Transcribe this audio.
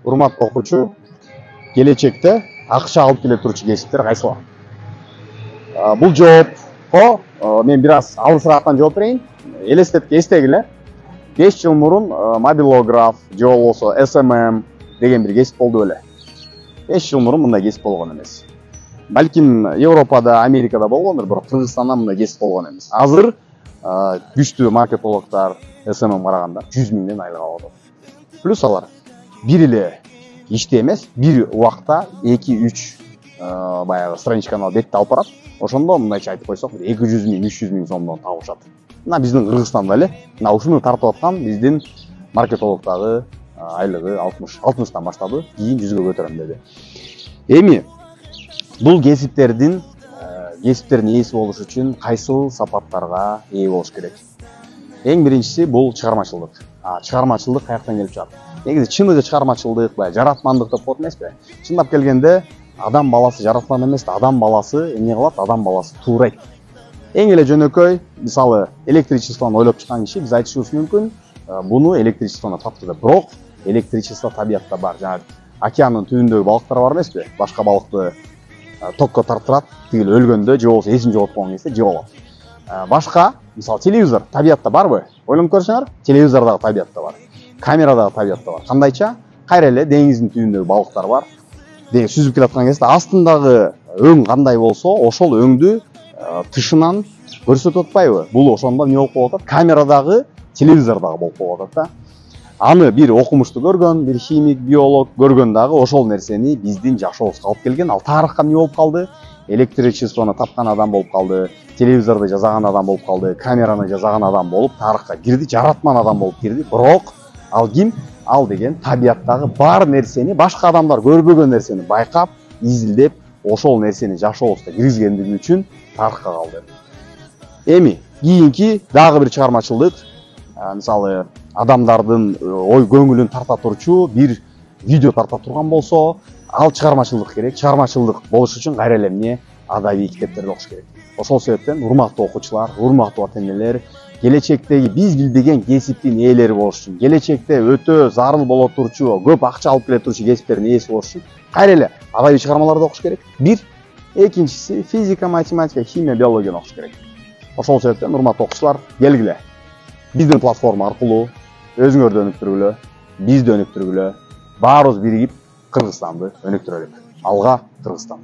урматтуу окуучу, келечекте акча алып келе турчу кесиптер кайсылар? Бул жоопко мен бир аз алысыраактан жооп берейин. Эстегиле. 5 жыл мурун мобилограф же болбосо SMM деген бир кесип болду беле. 5 жыл мурун мындай кесип болгон эмес. Балким Европада, Америкада болгондур, бирок Кыргызстанда мындай кесип болгон эмес. Азыр күчтүү маркетологдор SMM караганда 100 миңден айлык алып атат. Плюс алар бир эле иште эмес, бир убакта 2-3 баягы страничканы алып бетти алып барат. Ошондо мындайча айтып койсок, 200 миң, 300 миң сомдон табышат. Мына биздин Кыргызстанда эле мына ушуну тартып аткан биздин маркетологдогу айлыгы 60тан баштады, кийин 100гө көтөрөм деди. Эми бул кесиптердин ээси болуш үчүн кайсыл сапаттарга ээ болуш керек? Эң биринчиси бул чыгармачылык. Чыгармачылык каяктан келип чыгат? Негизи чыныгы чыгармачылык, жаратмандык деп коет эмеспи? Чындап келгенде адам баласы жараткан эмес, адам баласы эмне кылат? Адам баласы туурайт. Эң эле жөнөкөй, мисалы, электричествону ойлоп чыккан киши биз айтышыбыз мүмкүн, буну электричествону тапты деп. Бирок электричество табиятта бар. Жана океандын түбүндөгү балыктар бар эмеспи? Башка балыкты токко тартырат, тигил өлгөндө же болбосо эсин жоготкон кезде жеп алат. Башка, мисалы, телевизор табиятта барбы? Ойлонуп көрсөңөр, телевизор дагы табиятта бар. Камера дагы табиятта бар. Кандайча? Кайра эле деңиздин түбүндөгү балыктар бар. Деңиз сүзүп келаткан кезде астындагы өң кандай болсо, ошол өңдү тышынан көрсөтүп атпайбы? Бул ошондо эмне болуп калып атат? Камерадагы, телевизордагы болуп калып атат да. Аны бир окумушту көргөн, бир химик, биолог көргөн дагы ошол нерсени биздин жашообузга алып келген. Ал тарыхка эмне болуп калды? Электричествону тапкан адам болуп калды, телевизорду жасаган адам болуп калды, камераны жасаган адам болуп тарыхка кирди, жаратман адам болуп кирди. Бирок ал ким? Ал деген табияттагы бар нерсени, башка адамдар көрбөгөн нерсени байкап, изилдеп, ошол нерсени жашообузга киргизгендиги үчүн тарыхка калды. Эми кийинки дагы бир чыгармачылык, мисалы, адамдардын ой көңүлүн тарта турчу бир видео тарта турган болсо, ал чыгармачылык керек. Чыгармачылык болуш үчүн кайра эле эмне? Адабий китептерди окуш керек. Ошол себептен урматтуу окуучулар, урматтуу ата-энелер, келечектеги биз билбеген кесиптин ээлери болуш үчүн, келечекте өтө зарыл боло турчу, көп акча алып келе турчу кесиптердин ээси болуш үчүн кайра эле адабий чыгармаларды окуш керек. Бир. Экинчиси физика, математика, химия, биологияны окуш керек. Ошол себептен урматтуу окуучулар, келгиле. Биздин платформа аркылуу өзүңөрдү өнүктүргүлө, бизди өнүктүргүлө, баарыбыз биригип Кыргызстанды өнүктүрөлүк. Алга Кыргызстан.